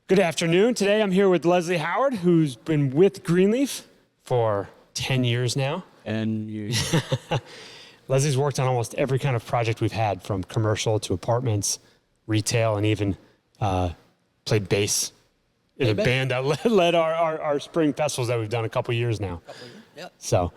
Good afternoon. Today I'm here with Leslie Howard, who's been with Greenleaf for 10 years now. And you, Leslie's worked on almost every kind of project we've had, from commercial to apartments, retail, and even played bass in a band that led our spring festivals that we've done a couple years now. Yep. So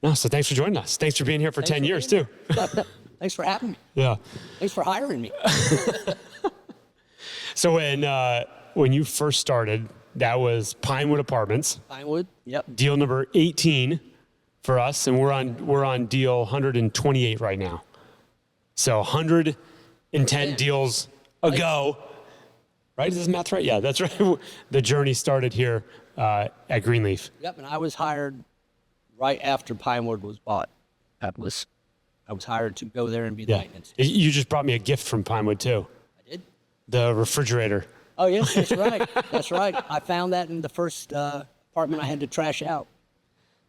thanks for joining us. Thanks for being here for 10 years too. Thanks for having me. Yeah. Thanks for hiring me. So when you first started, that was Pinewood Apartments. Pinewood. Yep. Deal number 18 for us, and we're on deal 128 right now. So 110 deals ago, right? Is this math right? Yeah, that's right. The journey started here at Greenleaf. Yep. And I was hired right after Pinewood was bought. I was hired to go there and be the maintenance. You just brought me a gift from Pinewood too. I did. The refrigerator. Oh yes, that's right. That's right. I found that in the first apartment I had to trash out,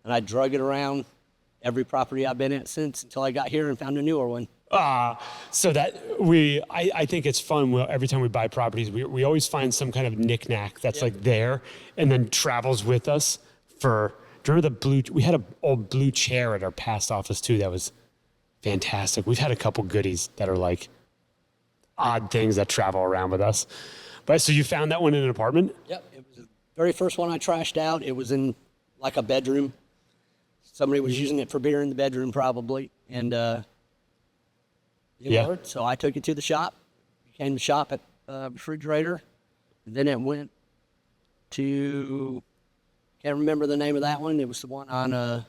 and I drug it around every property I've been at since until I got here and found a newer one. So that I think it's fun. Every time we buy properties, we always find some kind of knickknack that's like there and then travels with us for. Do you remember we had an old blue chair at our past office too that was fantastic. We've had a couple goodies that are like odd things that travel around with us. But so you found that one in an apartment? Yep. It was the very first one I trashed out. It was in like a bedroom. Somebody was using it for beer in the bedroom probably. And it worked. So I took it to the shop. Became the shop at refrigerator. And then it went to, can't remember the name of that one. It was the one on,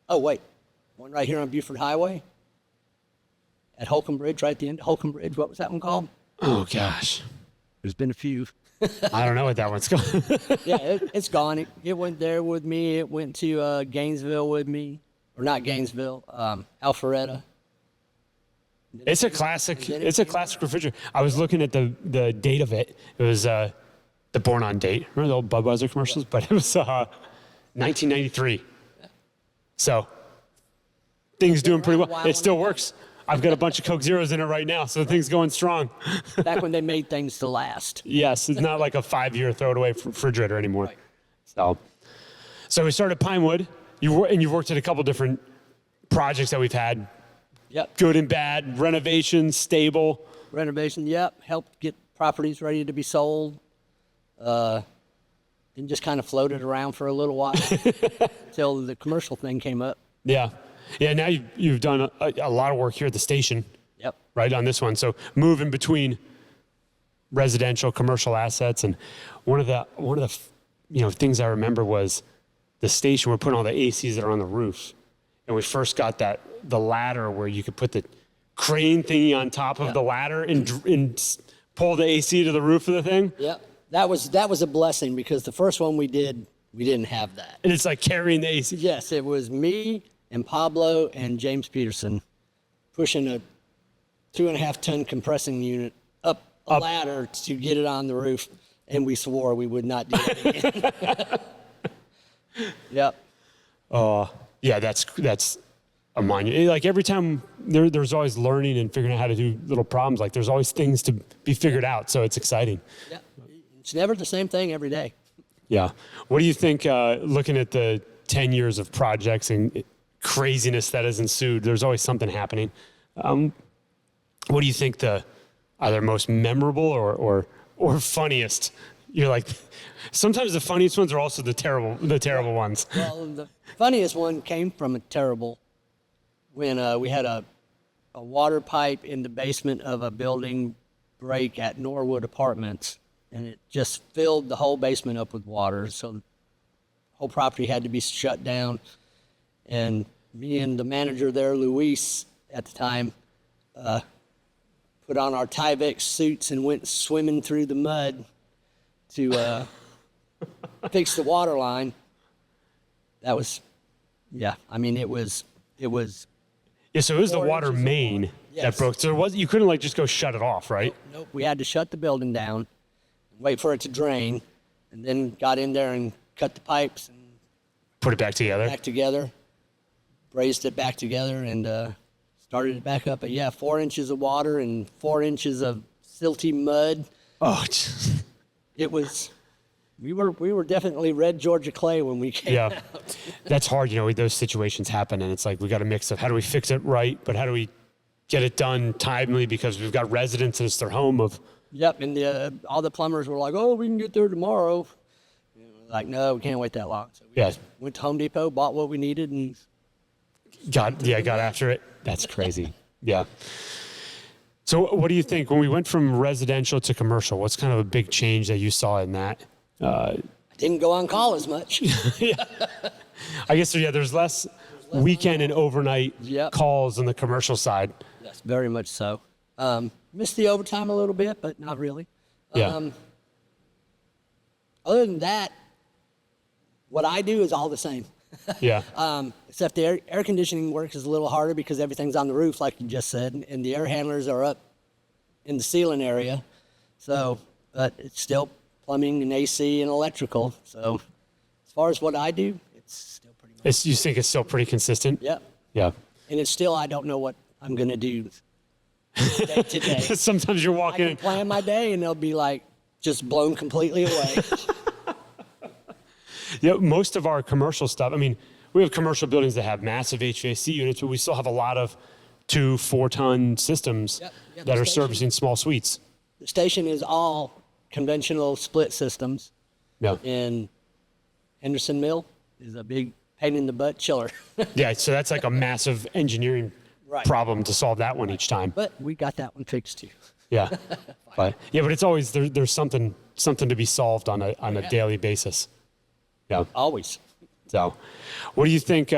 one right here on Buford Highway. At Holcomb Bridge, right at the end of Holcomb Bridge. What was that one called? Oh, gosh. There's been a few. I don't know what that one's called. Yeah, it's gone. It went there with me. It went to Gainesville with me. Or not Gainesville, Alpharetta. It's a classic refrigerator. I was looking at the date of it. It was the Born On date. Remember the old Budweiser commercials? But it was 1993. So things doing pretty well. It still works. I've got a bunch of Coke Zeros in it right now, so things going strong. Back when they made things to last. Yes, it's not like a 5-year throw it away refrigerator anymore. Right. So we started Pinewood. You've worked at a couple different projects that we've had. Yep. Good and bad, renovation, stable. Renovation, yep. Helped get properties ready to be sold. Then just kind of floated around for a little while until the commercial thing came up. Yeah. Yeah, now you've done a lot of work here at the station. Yep. Right on this one. So moving between residential, commercial assets, and one of the things I remember was the station. We're putting all the ACs that are on the roof, and we first got the ladder where you could put the crane thingy on top of the ladder and pull the AC to the roof of the thing. Yep. That was a blessing because the first one we did, we didn't have that. And it's like carrying the AC. Yes, it was me and Pablo and James Peterson pushing a 2.5-ton compressing unit up a ladder to get it on the roof, and we swore we would not do it again. Yep. Yeah, that's a monument. Like every time there's always learning and figuring out how to do little problems. Like there's always things to be figured out, so it's exciting. Yeah, it's never the same thing every day. Yeah. What do you think, looking at the 10 years of projects and craziness that has ensued, there's always something happening. What do you think either most memorable or funniest? You're like, sometimes the funniest ones are also the terrible ones. Well, the funniest one came from a terrible, when we had a water pipe in the basement of a building break at Norwood Apartments, and it just filled the whole basement up with water. So the whole property had to be shut down. And me and the manager there, Luis, at the time, put on our Tyvek suits and went swimming through the mud to fix the water line. That was, it was. Yeah, so it was the water main that broke. So you couldn't just go shut it off, right? Nope. We had to shut the building down, wait for it to drain, and then got in there and cut the pipes and put it back together. Brazed it back together and started it back up. But 4 inches of water and 4 inches of silty mud. Oh, It was. We were definitely red Georgia clay when we came Yeah. out. That's hard, those situations happen, and it's like we got to mix of how do we fix it right, but how do we get it done timely because we've got residents and it's their home of. Yep, and all the plumbers were like, "Oh, we can get there tomorrow." Like, no, we can't wait that long. So we Yeah. just went to Home Depot, bought what we needed, and Got after it. That's crazy. Yeah. So what do you think when we went from residential to commercial? What's kind of a big change that you saw in that? I didn't go on call as much. I guess so. Yeah, there's less weekend and overnight Yep. calls on the commercial side. Yes, very much so. Missed the overtime a little bit, but not really. Yeah. Other than that, what I do is all the same. Yeah. Except the air conditioning work is a little harder because everything's on the roof, like you just said, and the air handlers are up in the ceiling area. So, but it's still plumbing and AC and electrical. So, as far as what I do, it's still pretty much. You think it's still pretty consistent? Yep. Yeah. And it's still, I don't know what I'm going to do day to day. Sometimes you're I walking can in. plan my day and they'll be like just blown completely away. Yeah, most of our commercial stuff, I mean, we have commercial buildings that have massive HVAC units, but we still have a lot of 2-4 ton systems Yep, that the are station. servicing small suites. The station is all conventional split systems. Yeah. And Henderson Mill is a big pain in the butt chiller. Yeah, so that's like a massive engineering Right. problem to solve that one each time. But we got that one fixed too. Yeah. But it's always there's something to be solved on a daily basis. Yeah. Always. So, what do you think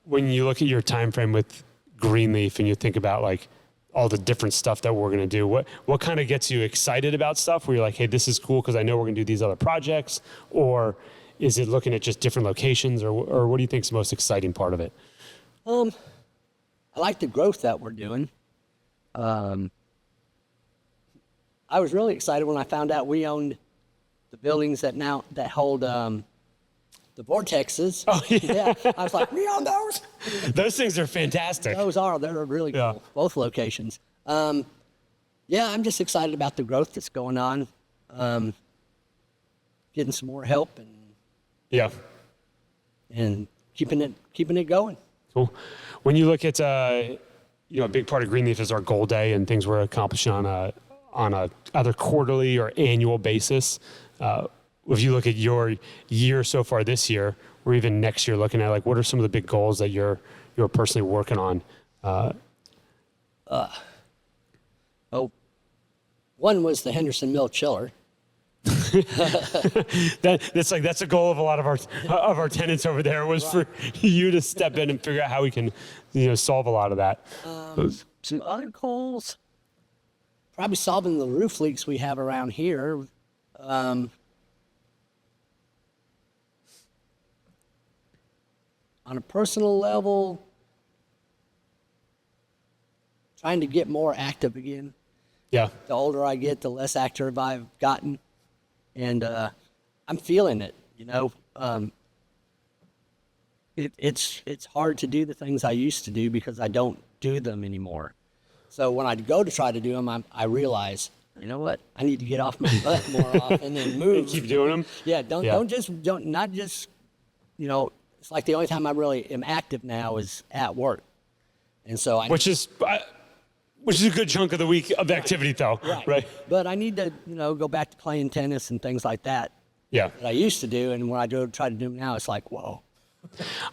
when you look at your time frame with Greenleaf and you think about like all the different stuff that we're going to do? What kind of gets you excited about stuff where you're like, hey, this is cool because I know we're going to do these other projects? Or is it looking at just different locations? Or what do you think is the most exciting part of it? I like the growth that we're doing. I was really excited when I found out we owned the buildings that hold the vortexes. Oh, yeah. I was like, we own those. Those things are fantastic. They're really cool. Yeah. Both locations. I'm just excited about the growth that's going on. Getting some more help Yeah. and keeping it going. Cool. When you look at, a big part of Greenleaf is our goal day and things we're accomplishing on a either quarterly or annual basis. If you look at your year so far this year, or even next year, looking at like what are some of the big goals that you're personally working on? One was the Henderson Mill chiller. That's a goal of a lot of our tenants over there was for you to step in and figure out how we can solve a lot of that. Some other goals, probably solving the roof leaks we have around here. On a personal level, trying to get more active again. Yeah. The older I get, the less active I've gotten. And I'm feeling it, It's hard to do the things I used to do because I don't do them anymore. So when I go to try to do them, I realize, you know what? I need to get off my butt more often and move. And keep doing them. Yeah, not just, it's like the only time I really am active now is at work. And so Which is a good chunk of the week of activity, though. Right. But I need to, go back to playing tennis and things like that Yeah. that I used to do. And when I try to do them now, it's like, whoa.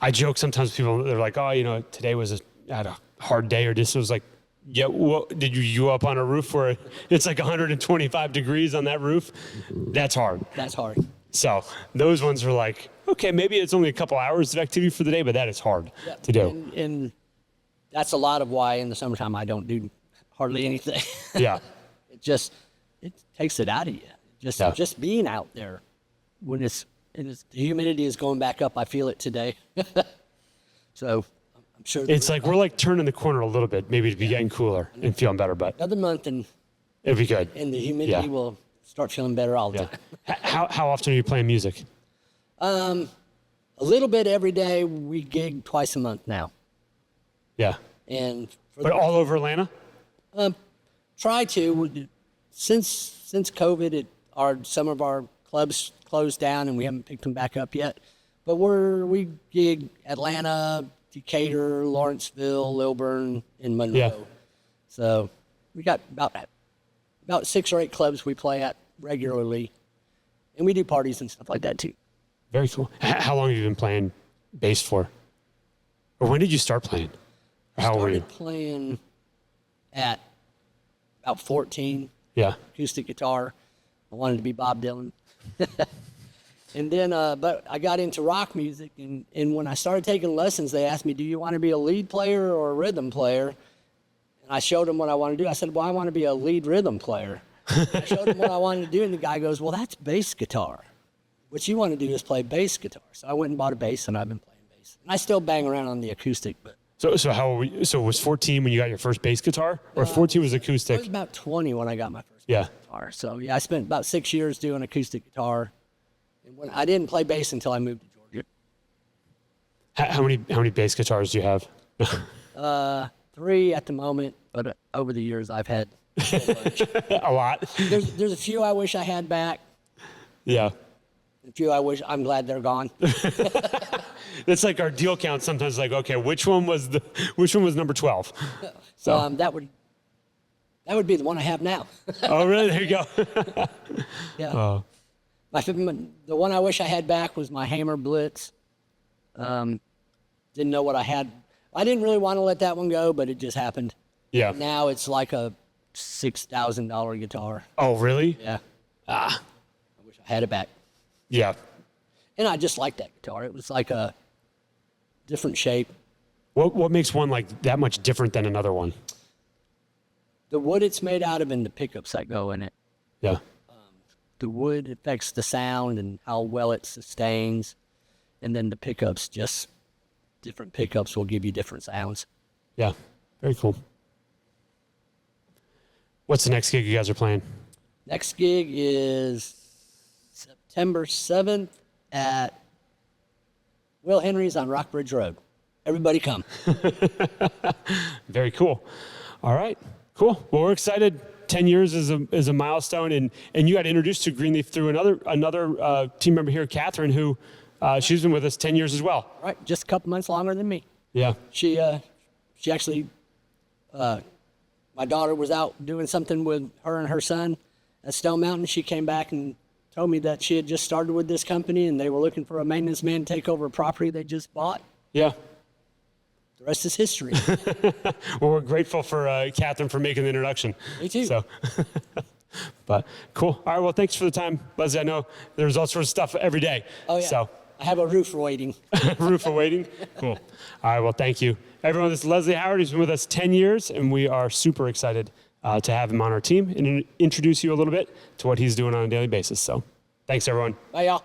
I joke sometimes. People they're like, "Oh, today had a hard day," or this was like, "Yeah, did you go up on a roof where it's like 125 degrees on that roof?" That's hard. That's hard. So those ones are like, okay, maybe it's only a couple hours of activity for the day, but that is hard to do. And that's a lot of why in the summertime I don't do hardly anything. Yeah. It takes it out of you. Just being out there when the humidity is going back up. I feel it today. So I'm sure It's like we're like turning the corner a little bit, maybe to be getting cooler and feeling better, but another month and it'd be good. the humidity will start feeling better all the time. How often are you playing music? A little bit every day. We gig twice a month now. Yeah. And But all over Atlanta? try to. Since COVID, some of our clubs closed down and we haven't picked them back up yet. But we gig Atlanta, Decatur, Lawrenceville, Lilburn, and Monroe. Yeah. So we got about 6 or 8 clubs we play at regularly, and we do parties and stuff like that too. Very cool. How long have you been playing bass for? Or when did you start playing? Or how old were you? Started playing at about 14. Yeah. Acoustic guitar. I wanted to be Bob Dylan. And then, but I got into rock music, and when I started taking lessons, they asked me, do you want to be a lead player or a rhythm player? And I showed them what I wanted to do. I said, well, I want to be a lead rhythm player. I showed him what I wanted to do, and the guy goes, well, that's bass guitar. What you want to do is play bass guitar. So I went and bought a bass, and I've been playing bass. And I still bang around on the acoustic, but. So how old were you? So it was 14 when you got your first bass guitar? Or 14 was I acoustic? was about 20 when I got my first Yeah. guitar. So yeah, I spent about 6 years doing acoustic guitar. And when I didn't play bass until I moved to Georgia. How many bass guitars do you have? 3 at the moment, but over the years I've had a bunch. A lot. There's a few I wish I had back. Yeah. A few I'm glad they're gone. It's like our deal count sometimes. Like, okay, which one was number 12? So That would be the one I have now. oh, really? There you go. Yeah. Oh, The one I wish I had back was my Hammer Blitz. Didn't know what I had. I didn't really want to let that one go, but it just happened. yeah. Now it's like a $6,000 guitar. Oh, really? Yeah. I wish I had it back. Yeah. And I just like that guitar. It was like a different shape. What makes one like that much different than another one? The wood it's made out of and the pickups that go in it. Yeah. The wood affects the sound and how well it sustains. And then the pickups, just different pickups will give you different sounds. Yeah. Very cool. What's the next gig you guys are playing? Next gig is September 7th at Will Henry's on Rockbridge Road. Everybody come. Very cool. All right. Cool. Well, we're excited. 10 years is a milestone, and you got introduced to Greenleaf through another team member here, Catherine, who she's been with us 10 years as well. Right, just a couple months longer than me. Yeah. She actually, my daughter was out doing something with her and her son at Stone Mountain. She came back and told me that she had just started with this company and they were looking for a maintenance man to take over a property they just bought. Yeah. The rest is history. Well, we're grateful for Catherine for making the introduction. Me too. So, but cool. All right. Well, thanks for the time, Leslie. I know there's all sorts of stuff every day. Oh, yeah. So, I have a roof waiting. roof awaiting. Cool. All right. Well, thank you, everyone. This is Leslie Howard. He's been with us 10 years, and we are super excited to have him on our team and introduce you a little bit to what he's doing on a daily basis. So, thanks, everyone. Bye, y'all.